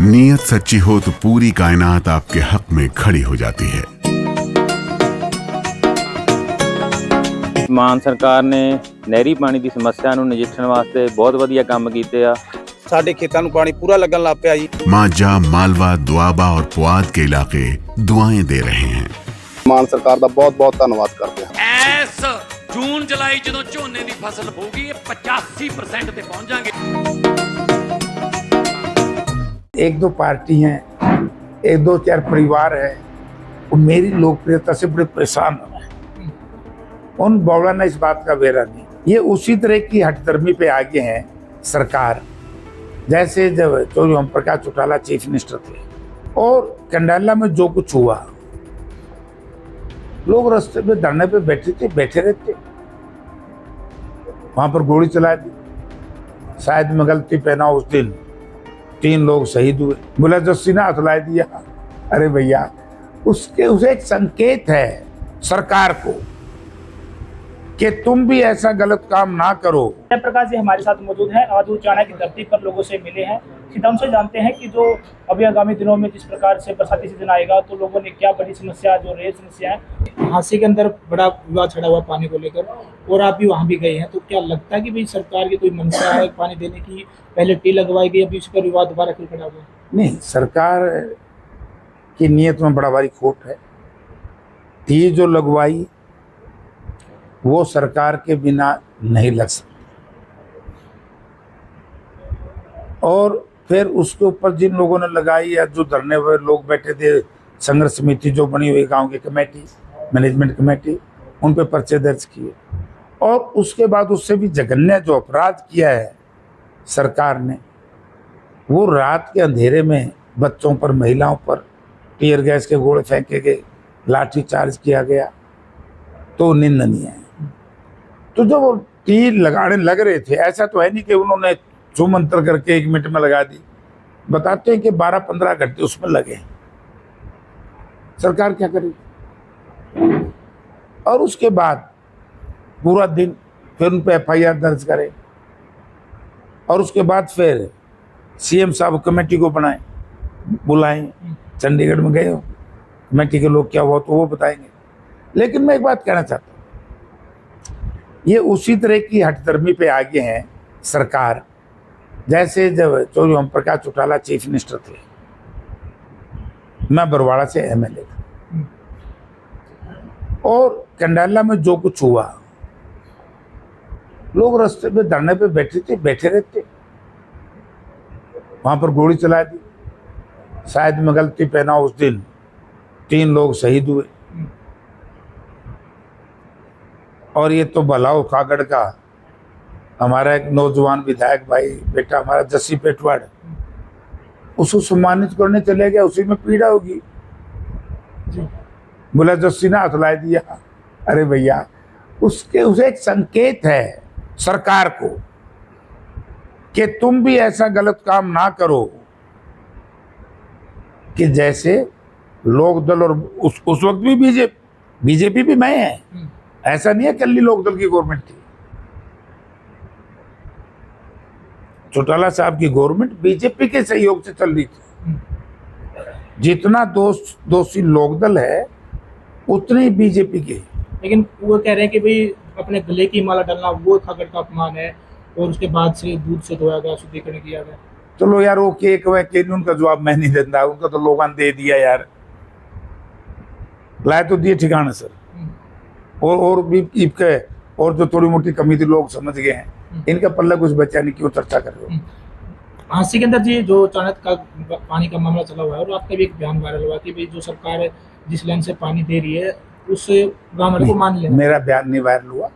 नीयत सच्ची हो तो पूरी कायनात आपके हक में खड़ी हो जाती है। ਮਾਨ ਸਰਕਾਰ ਨੇ ਨਹਿਰੀ ਪਾਣੀ ਦੀ ਸਮੱਸਿਆ ਨੂੰ ਨਜਿੱਠਣ ਵਾਸਤੇ ਬਹੁਤ ਵਧੀਆ ਕੰਮ ਕੀਤੇ ਆ। ਸਾਡੇ ਖੇਤਾਂ ਨੂੰ ਪਾਣੀ ਪੂਰਾ ਲੱਗਣ ਲੱਗ ਪਿਆ ਜੀ। मांझा, मालवा, दुआबा और पुआध के इलाके दुआएं दे रहे हैं। ਮਾਨ ਸਰਕਾਰ ਦਾ ਬਹੁਤ ਬਹੁਤ ਧੰਨਵਾਦ ਕਰਦੇ ਹਾਂ। ਇਸ ਜੂਨ ਜੁਲਾਈ ਜਦੋਂ ਝੋਨੇ ਦੀ ਫਸਲ ਹੋਊਗੀ ਇਹ 85% ਤੇ ਪਹੁੰਚ ਜਾਾਂਗੇ। एक दो पार्टी हैं, एक दो चार परिवार है, वो मेरी लोकप्रियता से बड़े परेशान हो रहे हैं। उन बौड़ा ने इस बात का बेरा नहीं। ये उसी तरह की हठधर्मी पे आगे हैं सरकार, जैसे जब ओम प्रकाश चौटाला चीफ मिनिस्टर थे और कंडाला में जो कुछ हुआ, लोग रास्ते पे धरने पे बैठे रहते, वहां पर गोली चला दी। शायद मैं गलती पहना उस दिन 3 लोग शहीद हुए। मुलाजस्सी ने हथलाई दिया। अरे भैया, उसे एक संकेत है सरकार को कि तुम भी ऐसा गलत काम ना करो। जयप्रकाश जी हमारे साथ मौजूद हैं। आज वो चाणक्य की धरती पर लोगों से मिले हैं। सीधा उनसे जानते हैं कि जो अभी आगामी दिनों में जिस प्रकार से बरसाती सीजन आएगा तो लोगों ने क्या बड़ी समस्या, जो रेल समस्या है, हांसी के अंदर बड़ा विवाद छड़ा हुआ पानी को लेकर, और आप भी वहाँ भी गए हैं, तो क्या लगता है कि भाई सरकार की कोई मंशा है पानी देने की? पहले टी लगवाई गई, अभी उस पर विवाद दोबारा क्यों खड़ा हुआ? नहीं, सरकार की नीयत में बड़ा भारी खोट है। टी जो लगवाई वो सरकार के बिना नहीं लग सकती, और फिर उसके ऊपर जिन लोगों ने लगाई या जो धरने हुए लोग बैठे थे, संघर्ष समिति जो बनी हुई गांव की कमेटी, मैनेजमेंट कमेटी, उन पे पर्चे दर्ज किए। और उसके बाद उससे भी जघन्य जो अपराध किया है सरकार ने, वो रात के अंधेरे में बच्चों पर, महिलाओं पर टीयर गैस के गोले फेंके गए, लाठी चार्ज किया गया, तो निंदनीय है। तो जब वो टी लगाने लग रहे थे, ऐसा तो है नहीं कि उन्होंने छूमंतर करके 1 मिनट में लगा दी। बताते हैं कि 12-15 घंटे उसमें लगे। सरकार क्या करेगी? और उसके बाद पूरा दिन फिर उन पे FIR दर्ज करे, और उसके बाद फिर CM साहब कमेटी को बनाए, बुलाएं। चंडीगढ़ में गए हो, कमेटी के लोग क्या हुआ तो वो बताएंगे। लेकिन मैं एक बात कहना चाहता हूँ, ये उसी तरह की हठधर्मी पे आगे हैं सरकार, जैसे जब ओम प्रकाश चौटाला चीफ मिनिस्टर थे, मैं बरवाड़ा से MLA था, और कंडाला में जो कुछ हुआ, लोग रास्ते पे धरने पे बैठे रहते, वहां पर गोली चला दी। शायद मैं गलती पहना उस दिन 3 लोग शहीद हुए। और ये तो भलाओ कागड़ का हमारा एक नौजवान विधायक भाई बेटा हमारा जस्सी पेटवाड़, उसको सम्मानित करने चले गया, उसी में पीड़ा होगी। बोला जस्सी ने हथलाई दिया। अरे भैया, उसे एक संकेत है सरकार को कि तुम भी ऐसा गलत काम ना करो कि जैसे लोकदल, और उस वक्त भी बीजेपी भी मैं है, ऐसा नहीं है कल्ली लोकदल की गवर्नमेंट थी। चौटाला साहब की गवर्नमेंट बीजेपी के सहयोग से चल रही थी। जितना दोषी लोकदल है उतने ही बीजेपी के। लेकिन वो कह रहे हैं कि भाई अपने गले की माला डालना वो खागड़ का अपमान है, और उसके बाद से दूध से धोया गया, शुद्धिकरण किया गया। चलो यार, वो केक उनका जवाब मैं नहीं देता, उनका तो लोगों ने दे दिया यार, लाए तो दिए ठिकाना सर। और भी इनके और जो थोड़ी मोटी कमी थी लोग समझ गए हैं, इनका पल्ला कुछ बचा नहीं, क्यों चर्चा कर रहे हो? हांसी के अंदर जी जो चाणक्य का पानी का मामला चला हुआ है, और आपका भी एक बयान वायरल हुआ कि भाई जो सरकार जिस लाइन से पानी दे रही है उस गाँव वाले को मान लेना। मेरा बयान नहीं वायरल हुआ,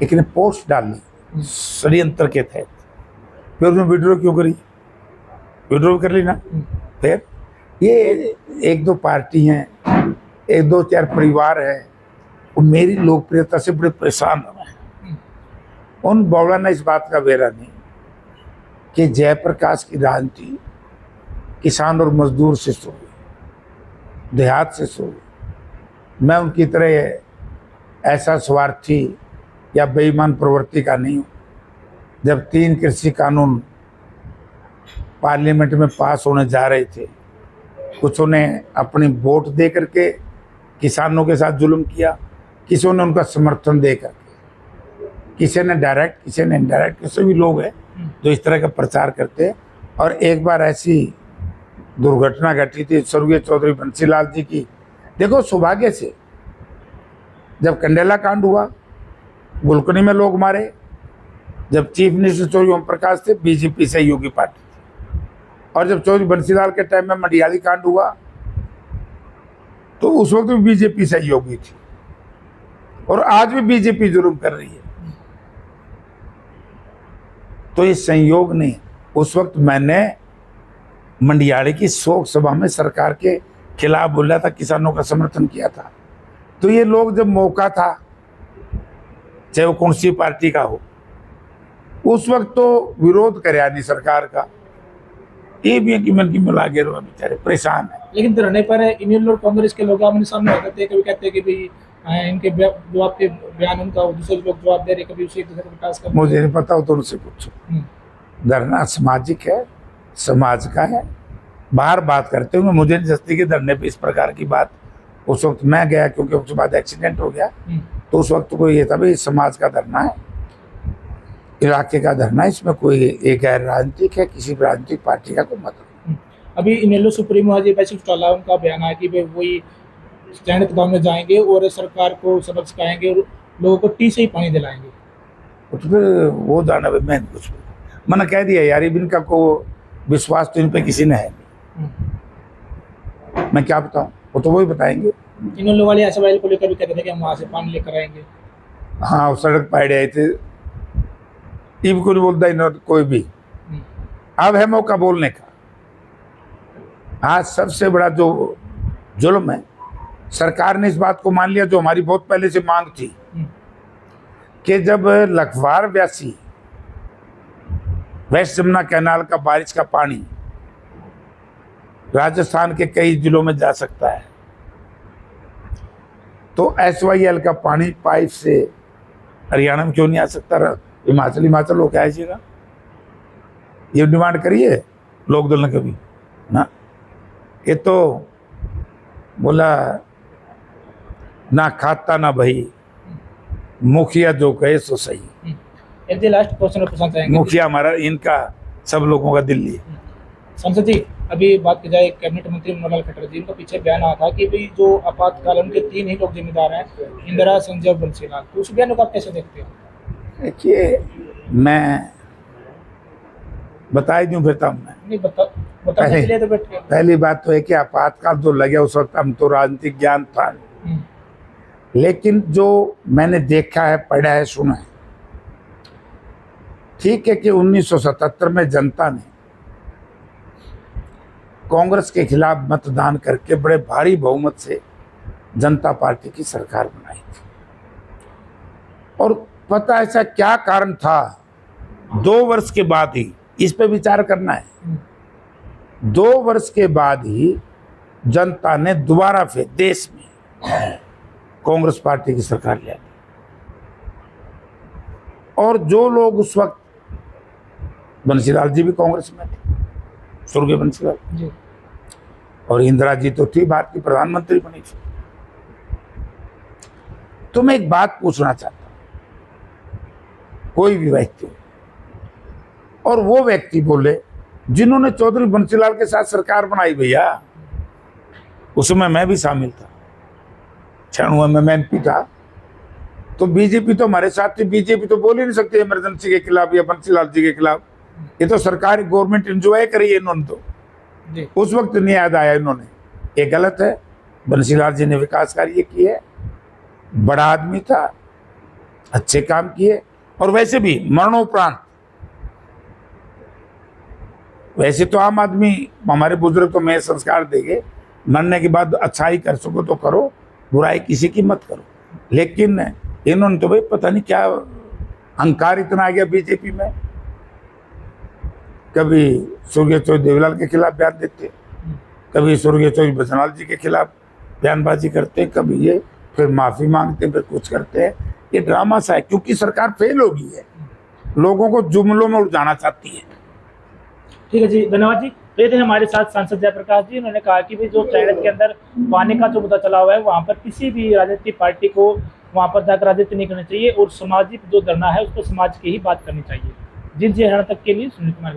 लेकिन पोस्ट डाली षड्यंत्र के तहत, फिर उसने विड्रॉ क्यों करी? विड्रॉ कर ली ना। फिर ये 1-2 पार्टी हैं, 1-2 चार परिवार है, वो मेरी लोकप्रियता से बड़े परेशान हो रहे हैं। उन बौड़ा ने इस बात का बेरा नहीं कि जयप्रकाश की राजनीति किसान और मजदूर से शुरू हुई, देहात से शुरू हुई। मैं उनकी तरह ऐसा स्वार्थी या बेईमान प्रवृत्ति का नहीं हूँ। जब 3 कृषि कानून पार्लियामेंट में पास होने जा रहे थे, कुछ ने अपनी वोट दे करके किसानों के साथ जुल्म किया, किसी ने उनका समर्थन दे करके, किसी ने डायरेक्ट, किसी ने इनडायरेक्ट, किसी भी लोग हैं जो इस तरह का प्रचार करते हैं। और एक बार ऐसी दुर्घटना घटी थी स्वर्गीय चौधरी बंसीलाल जी की। देखो, सौभाग्य से जब कंडेला कांड हुआ, गुलकनी में लोग मारे, जब चीफ मिनिस्टर चौधरी ओम प्रकाश थे, बीजेपी सहयोगी पार्टी थी, और जब चौधरी बंसीलाल के टाइम में मंडियाली कांड हुआ तो उस वक्त भी बीजेपी सहयोगी थी, और आज भी बीजेपी जुर्म कर रही है। तो ये संयोग नहीं। उस वक्त मैंने मंडियाली की शोक सभा में सरकार के खिलाफ बोला था, किसानों का समर्थन किया था। तो ये लोग, जब मौका था, चाहे वो कौन सी पार्टी का हो, उस वक्त तो विरोध करे आदमी सरकार का। ये भी है कि मन की मिला के बेचारे परेशान है। लेकिन धरने पर इनेलो और कांग्रेस के लोग आमने सामने होते थे, कभी कहते हैं कि भाई इनके जो आपके बयान उनका दूसरे लोग जवाब दे रहे, कभी उसे एक दूसरे को टास्क करते। मुझे नहीं पता हो तो उनसे पूछो। धरना सामाजिक है, समाज का है, बाहर बात करते होंगे। मुझे नहीं समझती कि धरने पे इस प्रकार की बात। उस वक्त मैं गया क्योंकि उसके बाद एक्सीडेंट हो गया, तो उस वक्त कोई ये था भाई समाज का धरना है, इलाके का धरना है, इसमें कोई एक गैर राजनीतिक है, किसी राजनीतिक पार्टी का कोई मतलब। अभी इनेलो सुप्रीमो अजय भाई चौटाला, उनका बयान है कि भाई वही चयनित गाँव में जाएंगे और सरकार को सबक सिखाएंगे और लोगों को टी से ही पानी दिलाएंगे। तो फिर वो जाना भाई, मैं कुछ मैंने कह दिया यार, इनका को विश्वास तो इन पे किसी ने है नहीं। मैं क्या बताऊं, वो तो वही बताएंगे। इनेलो वाले ऐसे को लेकर भी कहते थे कि हम वहाँ से पानी लेकर आएंगे। हाँ, वो सड़क पाड़े आए थे, इब को नहीं बोलता इन्होंने कोई भी। अब है मौका बोलने का। आज सबसे बड़ा जो जुल्म है, सरकार ने इस बात को मान लिया जो हमारी बहुत पहले से मांग थी, कि जब लखवार व्यासी वेस्ट जमुना कैनाल का बारिश का पानी राजस्थान के कई जिलों में जा सकता है, तो SYL का पानी पाइप से हरियाणा में क्यों नहीं आ सकता? हिमाचल होकर आइएगा। ये डिमांड करिए लोक दल ने कभी ना। ये तो बोला ना खाता ना भाई, मुखिया जो कहे सो सही। एक लास्ट क्वेश्चन पूछना चाहेंगे। मुखिया हमारा, इनका सब लोगों का दिल्ली है। संसद जी, अभी बात की जाए कैबिनेट मंत्री मनोहर खट्टर जी, उनका पीछे बयान आया था कि भाई जो आपातकाल के 3 ही लोग जिम्मेदार हैं, इंदिरा, संजय और बंसीलाल। तो उस बयान को आप कैसे देखते हो? देखिए, मैं बता दूं फिर तब मैं नहीं बताने के लिए तो बैठ गए। पहली बात तो है कि आपातकाल जो लगे उस वक्त हम तो राजनीतिक ज्ञान था, लेकिन जो मैंने देखा है, पढ़ा है, सुना है, ठीक है कि 1977 में जनता ने कांग्रेस के खिलाफ मतदान करके बड़े भारी बहुमत से जनता पार्टी की सरकार बनाई थी। और पता ऐसा क्या कारण था, 2 वर्ष के बाद ही, इस पे विचार करना है, 2 वर्ष के बाद ही जनता ने दोबारा फिर देश में कांग्रेस पार्टी की सरकार ले आई। और जो लोग उस वक्त, बंसीलाल जी भी कांग्रेस में थे, स्वर्गीय बंसीलाल जी, और इंदिरा जी तो थी, भारत की प्रधानमंत्री बनी थी। तो मैं एक बात पूछना चाहता हूं, कोई भी व्यक्ति हो, और वो व्यक्ति बोले जिन्होंने चौधरी बंसीलाल के साथ सरकार बनाई, भैया उसमें मैं भी शामिल था, 96 में मैं MP था, तो बीजेपी तो हमारे साथ थी। बीजेपी तो बोल ही नहीं सकती इमरजेंसी के खिलाफ या बंसीलाल जी के खिलाफ। ये तो सरकारी गवर्नमेंट एंजॉय करी है इन्होंने, तो उस वक्त नहीं याद आया इन्होंने। ये गलत है। बंसीलाल जी ने विकास कार्य किए, बड़ा आदमी था, अच्छे काम किए, और वैसे भी मरणोपरांत, वैसे तो आम आदमी, हमारे बुजुर्ग तो मैं संस्कार देंगे, मरने के बाद अच्छाई कर सको तो करो, बुराई किसी की मत करो। लेकिन इन्होंने तो भाई पता नहीं क्या अहंकार इतना आ गया बीजेपी में। कभी स्वर्गीय चौधरी देवीलाल के खिलाफ बयान देते, कभी स्वर्गीय चौधरी बंसीलाल जी के खिलाफ बयानबाजी करते, कभी ये, फिर माफी मांगते, फिर कुछ करते हैं। ये ड्रामा सा है, क्योंकि सरकार फेल हो गई है, लोगों को जुमलों में उलझाना चाहती है। ठीक है जी, धन्यवाद जी। तो ये थे हमारे साथ सांसद जयप्रकाश जी। उन्होंने कहा कि भाई जो चैनत के अंदर पानी का जो मुद्दा चला हुआ है वहाँ पर किसी भी राजनीतिक पार्टी को वहाँ पर जाकर राजनीति नहीं करनी चाहिए और सामाजिक जो धरना है उसको समाज की ही बात करनी चाहिए। जिनसे हरियाणा तक के लिए सुनील कुमार।